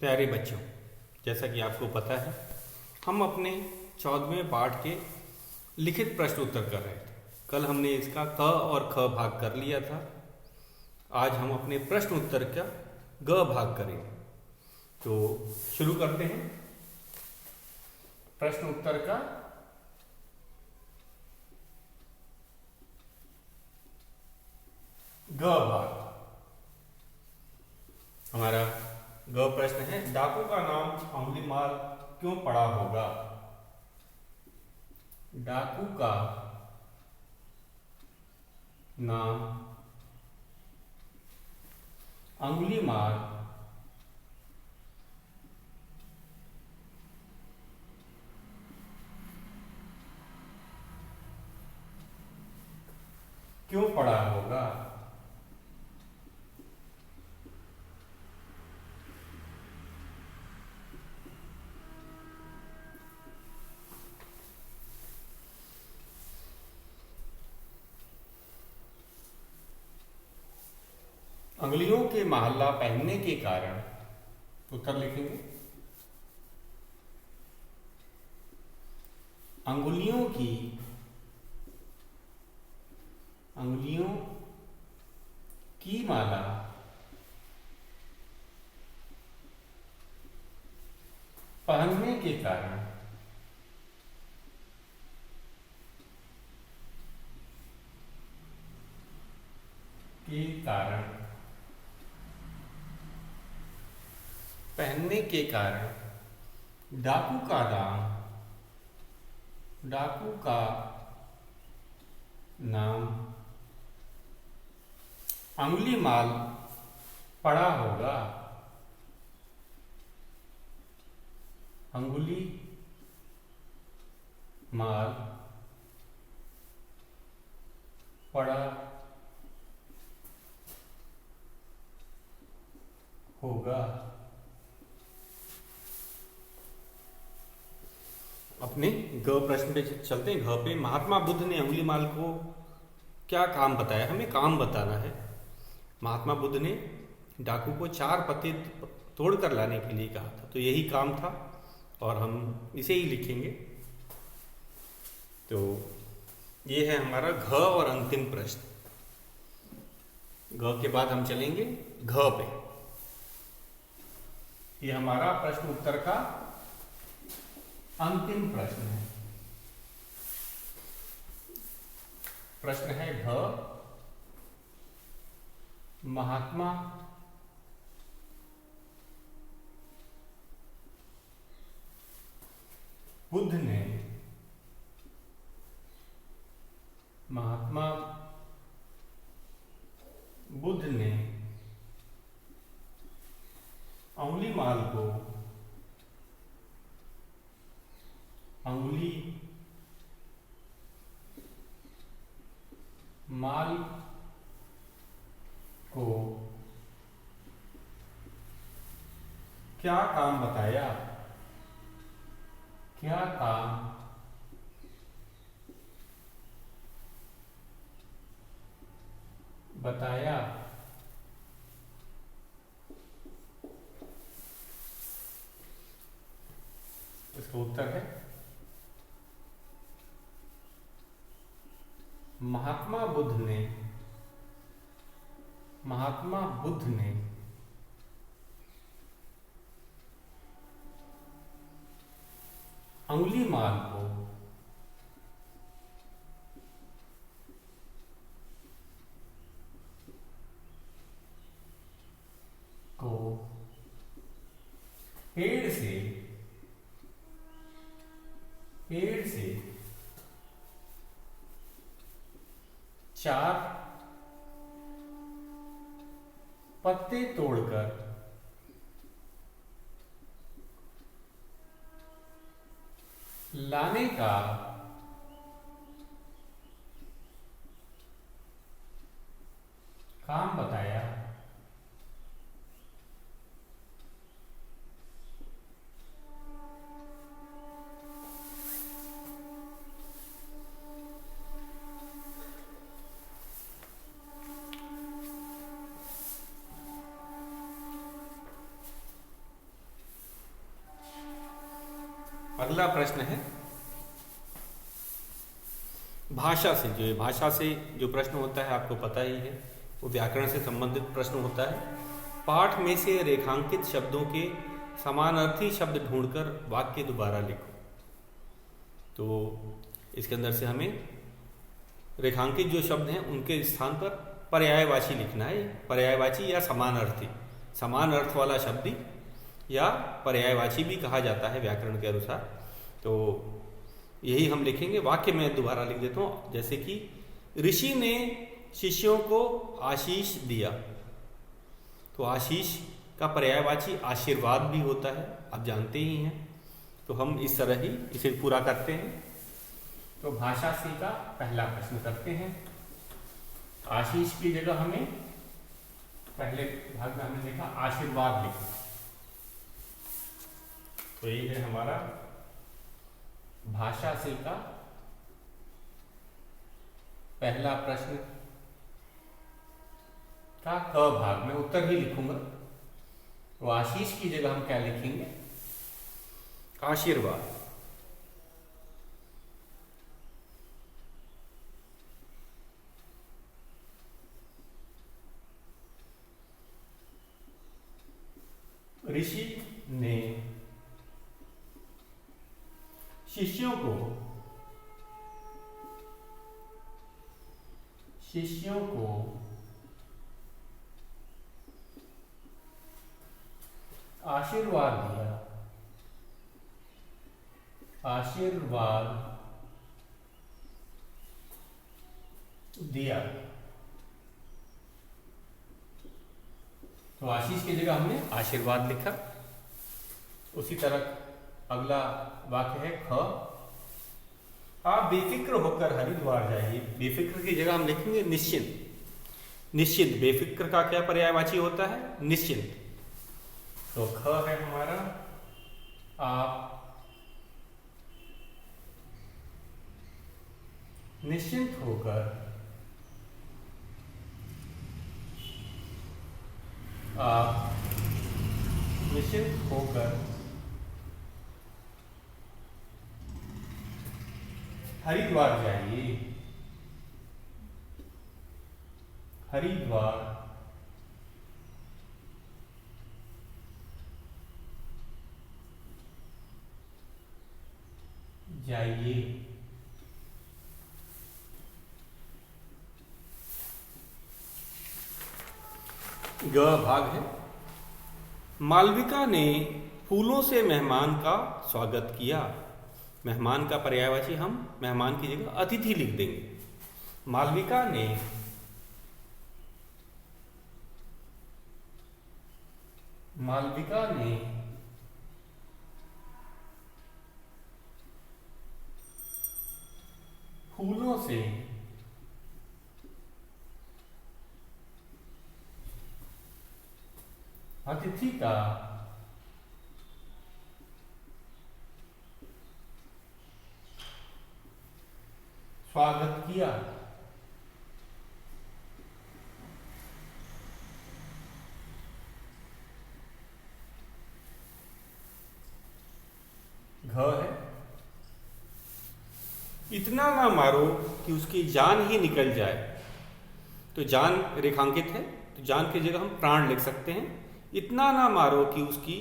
प्यारे बच्चों, जैसा कि आपको पता है, हम अपने 14वें पाठ के लिखित प्रश्न उत्तर कर रहे थे। कल हमने इसका क और ख भाग कर लिया था। आज हम अपने प्रश्न उत्तर का ग भाग करेंगे। तो शुरू करते हैं प्रश्न उत्तर का ग भाग। हमारा ग प्रश्न है, डाकू का नाम अंगुलीमाल क्यों पड़ा होगा? डाकू का नाम अंगुलीमाल क्यों पड़ा होगा? अंगुलियों के महल्ला पहनने के कारण। उत्तर लिखेंगे, अंगुलियों की माला पहनने के कारण पहनने के कारण डाकू का नाम अंगुलीमाल पड़ा होगा। अंगुली माल पड़ा होगा। अपने ग प्रश्न पे चलते हैं। घ पे, महात्मा बुद्ध ने अंगुलीमाल को क्या काम बताया? हमें काम बताना है। महात्मा बुद्ध ने डाकू को 4 पत्ते तोड़कर लाने के लिए कहा था, तो यही काम था और हम इसे ही लिखेंगे। तो ये है हमारा घ और अंतिम प्रश्न। घ के बाद हम चलेंगे घ पे। ये हमारा प्रश्न उत्तर का अंतिम प्रश्न है। प्रश्न है घ, महात्मा बुद्ध ने अंगुलीमाल को क्या काम बताया? क्या काम बताया? इसका उत्तर है, महात्मा बुद्ध ने अंगुलीमाल को पेड़ से 4 पत्ते तोड़कर लाने का काम बताया। अगला प्रश्न है भाषा से। भाषा से जो प्रश्न होता है आपको पता ही है, वो व्याकरण से संबंधित प्रश्न होता है। पाठ में से रेखांकित शब्दों के समानार्थी शब्द ढूंढकर वाक्य दोबारा लिखो। तो इसके अंदर से हमें रेखांकित जो शब्द हैं उनके स्थान पर पर्यायवाची लिखना है। पर्यायवाची या समान अर्थ वाला शब्द या पर्यायवाची भी कहा जाता है व्याकरण के अनुसार। तो यही हम लिखेंगे। वाक्य में दोबारा लिख देता हूँ, जैसे कि ऋषि ने शिष्यों को आशीष दिया। तो आशीष का पर्यायवाची आशीर्वाद भी होता है, आप जानते ही हैं। तो हम इस तरह ही इसे पूरा करते हैं। तो भाषा से का पहला प्रश्न करते हैं। आशीष की जगह हमें पहले भाग में हमने लिखा आशीर्वाद लिखा। तो ये है हमारा भाषा से का पहला प्रश्न का क भाग में उत्तर ही लिखूंगा। तो आशीष की जगह हम क्या लिखेंगे? आशीर्वाद। ऋषि ने शिष्यों को आशीर्वाद दिया। तो आशीष की जगह हमने आशीर्वाद लिखा। उसी तरह अगला वाक्य है ख। आप बेफिक्र होकर हरिद्वार जाइए। बेफिक्र की जगह हम लिखेंगे निश्चिंत। निश्चिंत, बेफिक्र का क्या पर्यायवाची होता है? निश्चिंत। तो ख है हमारा आप निश्चिंत होकर हरिद्वार जाइए। हरिद्वार जाइए। ग भाग है। मालविका ने फूलों से मेहमान का स्वागत किया। मेहमान का पर्यायवाची हम मेहमान की जगह अतिथि लिख देंगे। मालविका ने फूलों से अतिथि का स्वागत किया। घ है। इतना ना मारो कि उसकी जान ही निकल जाए। तो जान रेखांकित है, तो जान की जगह हम प्राण लिख सकते हैं। इतना ना मारो कि उसकी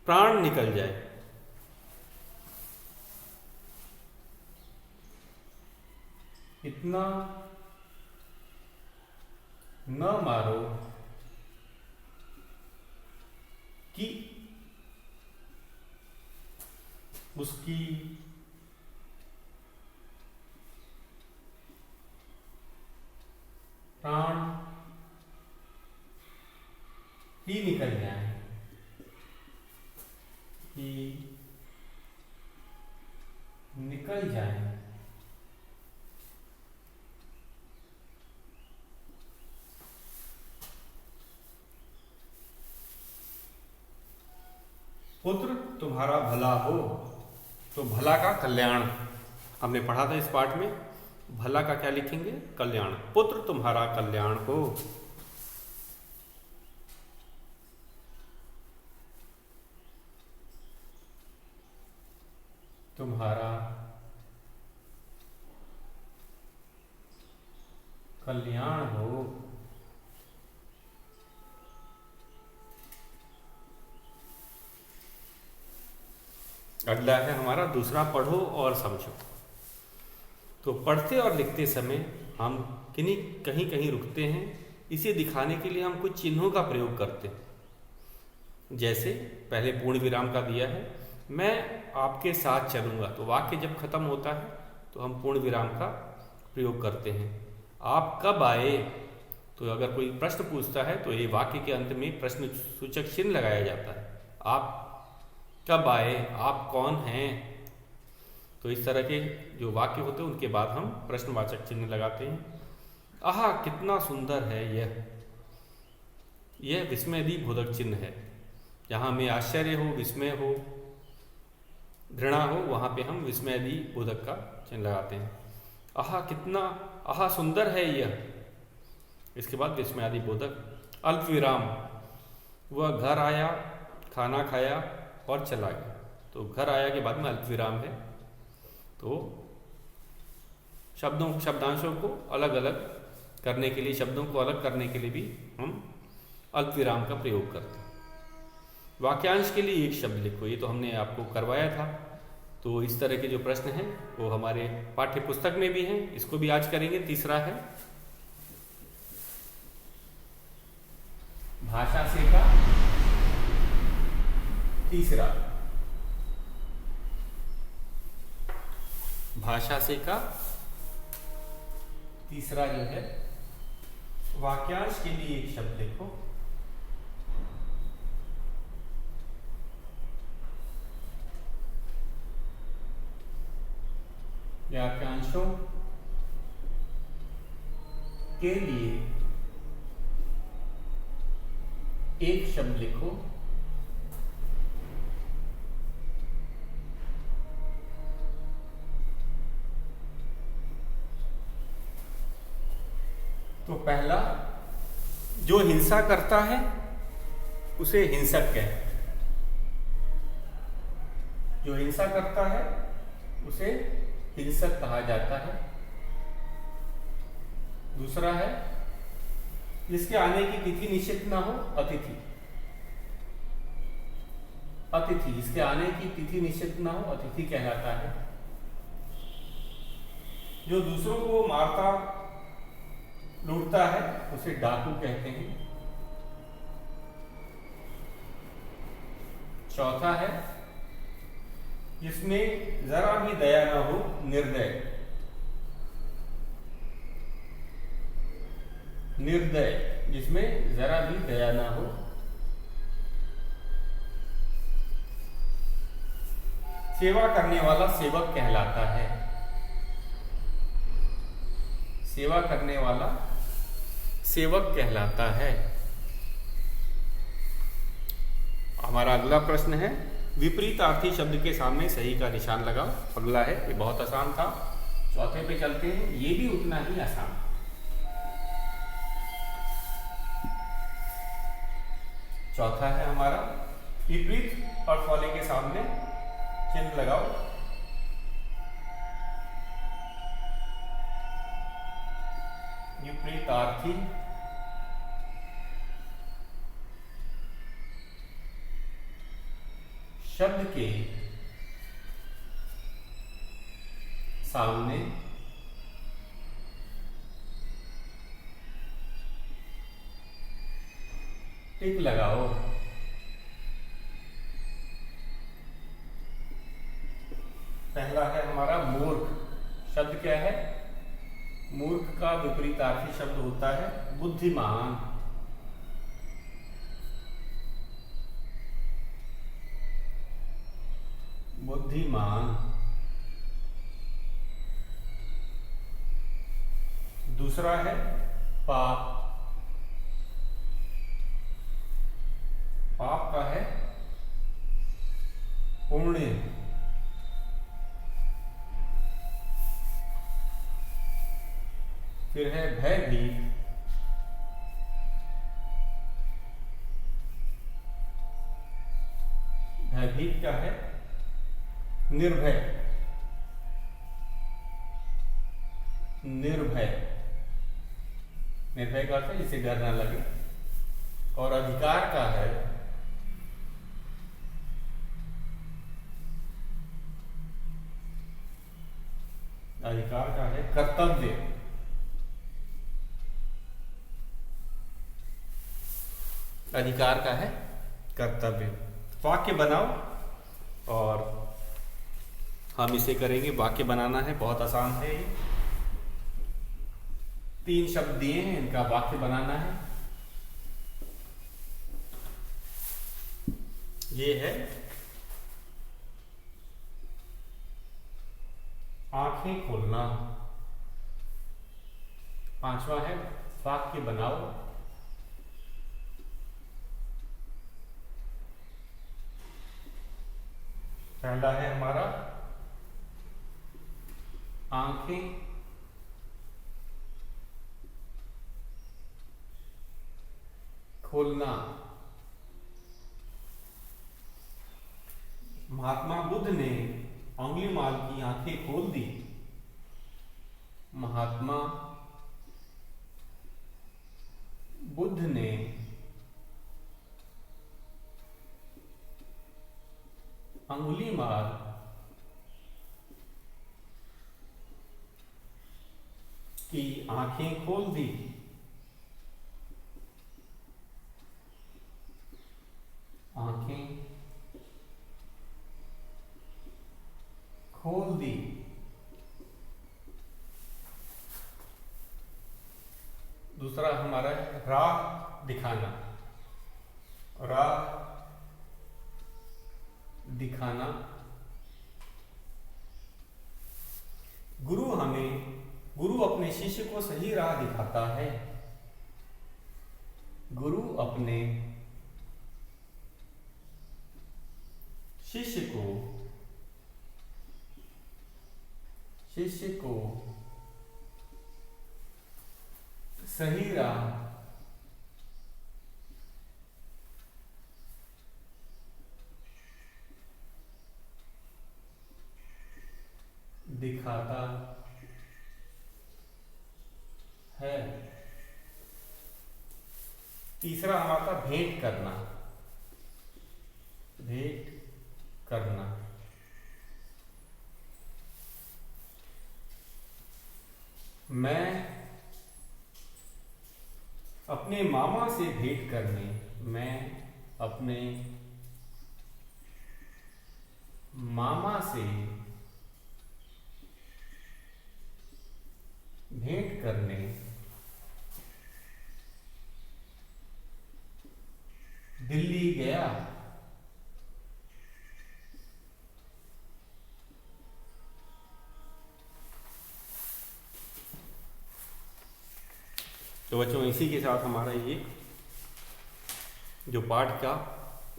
प्राण निकल जाए। इतना न मारो कि उसकी प्राण ही निकल जाए। पुत्र तुम्हारा भला हो। तो भला का कल्याण हमने पढ़ा था इस पाठ में। भला का क्या लिखेंगे? कल्याण। पुत्र तुम्हारा कल्याण हो। तुम्हारा कल्याण हो। अगला है हमारा दूसरा, पढ़ो और समझो। तो पढ़ते और लिखते समय हम कहीं कहीं रुकते हैं। इसे दिखाने के लिए हम कुछ चिन्हों का प्रयोग करते हैं। जैसे पहले पूर्ण विराम का दिया है, मैं आपके साथ चलूंगा, तो वाक्य जब खत्म होता है तो हम पूर्ण विराम का प्रयोग करते हैं। आप कब आए, तो अगर कोई प्रश्न पूछता है तो ये वाक्य के अंत में प्रश्न सूचक चिन्ह लगाया जाता है। आप कब आए, आप कौन हैं। तो इस तरह के जो वाक्य होते हैं उनके बाद हम प्रश्नवाचक चिन्ह लगाते हैं। आहा कितना सुंदर है यह विस्मयदी बोधक चिन्ह है। जहाँ हमें आश्चर्य हो, विस्मय हो, घृणा हो, वहाँ पे हम विस्मयदी बोधक का चिन्ह लगाते हैं। आहा सुंदर है यह, इसके बाद विस्मयादि बोधक। अल्प विराम, वह घर आया, खाना खाया और चला गया। तो घर आया के बाद में अल्प विराम है। तो शब्दांशों को अलग अलग करने के लिए, शब्दों को अलग करने के लिए भी हम अल्प विराम का प्रयोग करते हैं। वाक्यांश के लिए एक शब्द लिखो, ये तो हमने आपको करवाया था। तो इस तरह के जो प्रश्न हैं वो हमारे पाठ्य पुस्तक में भी हैं, इसको भी आज करेंगे। तीसरा है भाषा से का तीसरा, भाषा से का तीसरा जो है, वाक्यांश के लिए एक शब्द लिखो। वाक्यांशों के लिए एक शब्द लिखो। तो पहला, जो हिंसा करता है उसे हिंसक कहते हैं। जो हिंसा करता है उसे हिंसक कहा जाता है। दूसरा है, जिसके आने की तिथि निश्चित ना हो, अतिथि। अतिथि, जिसके आने की तिथि निश्चित ना हो, अतिथि कहलाता है। जो दूसरों को मारता लूटता है उसे डाकू कहते हैं। चौथा है, जिसमें जरा भी दया ना हो, निर्दय। निर्दय, जिसमें जरा भी दया ना हो। सेवा करने वाला सेवक कहलाता है। सेवा करने वाला सेवक कहलाता है। हमारा अगला प्रश्न है, विपरीतार्थी शब्द के सामने सही का निशान लगाओ। अगला है, ये बहुत आसान था। चौथे पे चलते हैं, ये भी उतना ही आसान। चौथा है हमारा, विपरीत अर्थ वाले के सामने चिन्ह लगाओ। विपरीतार्थी शब्द के सामने टिक लगाओ। पहला है हमारा मूर्ख। शब्द क्या है? मूर्ख का विपरीतार्थी शब्द होता है बुद्धिमान। बुद्धिमान। दूसरा है पाप। पाप का है पुण्य। फिर है भयभीत। भयभीत का है निर्भय। निर्भय। निर्भय का अर्थ है जिसे डर ना लगे। और अधिकार का है कर्तव्य। अधिकार का है कर्तव्य। वाक्य बनाओ और हम इसे करेंगे। वाक्य बनाना है, बहुत आसान है ये। 3 शब्द दिए हैं, इनका वाक्य बनाना है। ये है आंखें खोलना। 5वां है वाक्य बनाओ। पहला है हमारा आंखें खोलना। महात्मा बुद्ध ने अंगुलीमाल की आंखें खोल दी। महात्मा बुद्ध ने अंगुलीमाल की आंखें खोल दी। आंखें खोल दी। दूसरा हमारा है राह दिखाना। राह दिखाना। गुरु अपने शिष्य को सही राह दिखाता है। गुरु अपने शिष्य को सही राह दिखाता है। तीसरा हमारा भेंट करना। भेंट करना। मैं अपने मामा से भेंट करने। मैं अपने मामा से भेंट करने दिल्ली गया। तो बच्चों, इसी के साथ हमारा ये जो पाठ का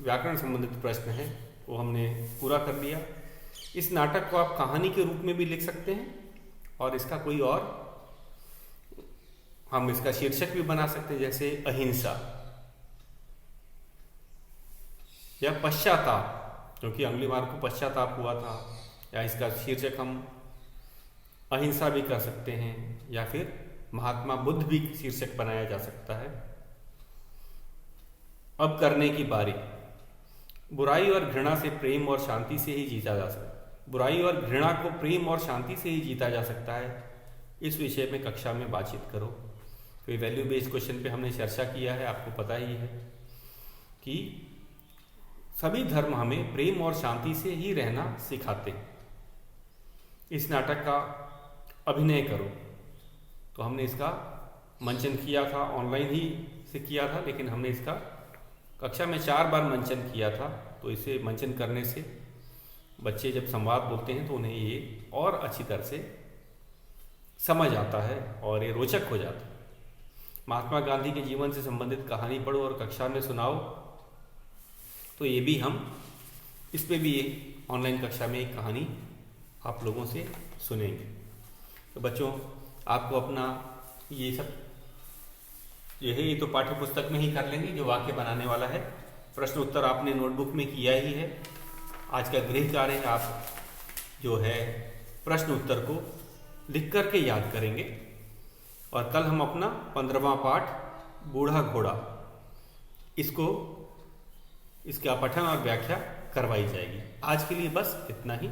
व्याकरण संबंधित प्रश्न है वो हमने पूरा कर लिया। इस नाटक को आप कहानी के रूप में भी लिख सकते हैं और इसका कोई और हम इसका शीर्षक भी बना सकते हैं, जैसे अहिंसा या पश्चाताप, क्योंकि अंगुलीमाल को पश्चाताप हुआ था। या इसका शीर्षक हम अहिंसा भी कर सकते हैं या फिर महात्मा बुद्ध भी शीर्षक बनाया जा सकता है। अब करने की बारी। बुराई और घृणा से प्रेम और शांति से ही जीता जा सकता है। बुराई और घृणा को प्रेम और शांति से ही जीता जा सकता है। इस विषय में कक्षा में बातचीत करो। फिर वैल्यू बेस्ड क्वेश्चन पे हमने चर्चा किया है, आपको पता ही है कि सभी धर्म हमें प्रेम और शांति से ही रहना सिखाते हैं। इस नाटक का अभिनय करो। तो हमने इसका मंचन किया था, ऑनलाइन ही से किया था, लेकिन हमने इसका कक्षा में 4 बार मंचन किया था। तो इसे मंचन करने से बच्चे जब संवाद बोलते हैं तो उन्हें ये और अच्छी तरह से समझ आता है और ये रोचक हो जाता है। महात्मा गांधी के जीवन से संबंधित कहानी पढ़ो और कक्षा में सुनाओ। तो ये भी हम इस पे भी ऑनलाइन कक्षा में एक कहानी आप लोगों से सुनेंगे। तो बच्चों, आपको अपना ये सब ये तो पाठ्य पुस्तक में ही कर लेंगे जो वाक्य बनाने वाला है। प्रश्न उत्तर आपने नोटबुक में किया ही है। आज का गृह कार्य आप जो है प्रश्न उत्तर को लिख करके याद करेंगे और कल हम अपना 15वां पाठ बूढ़ा घोड़ा इसको इसका पठन और व्याख्या करवाई जाएगी। आज के लिए बस इतना ही।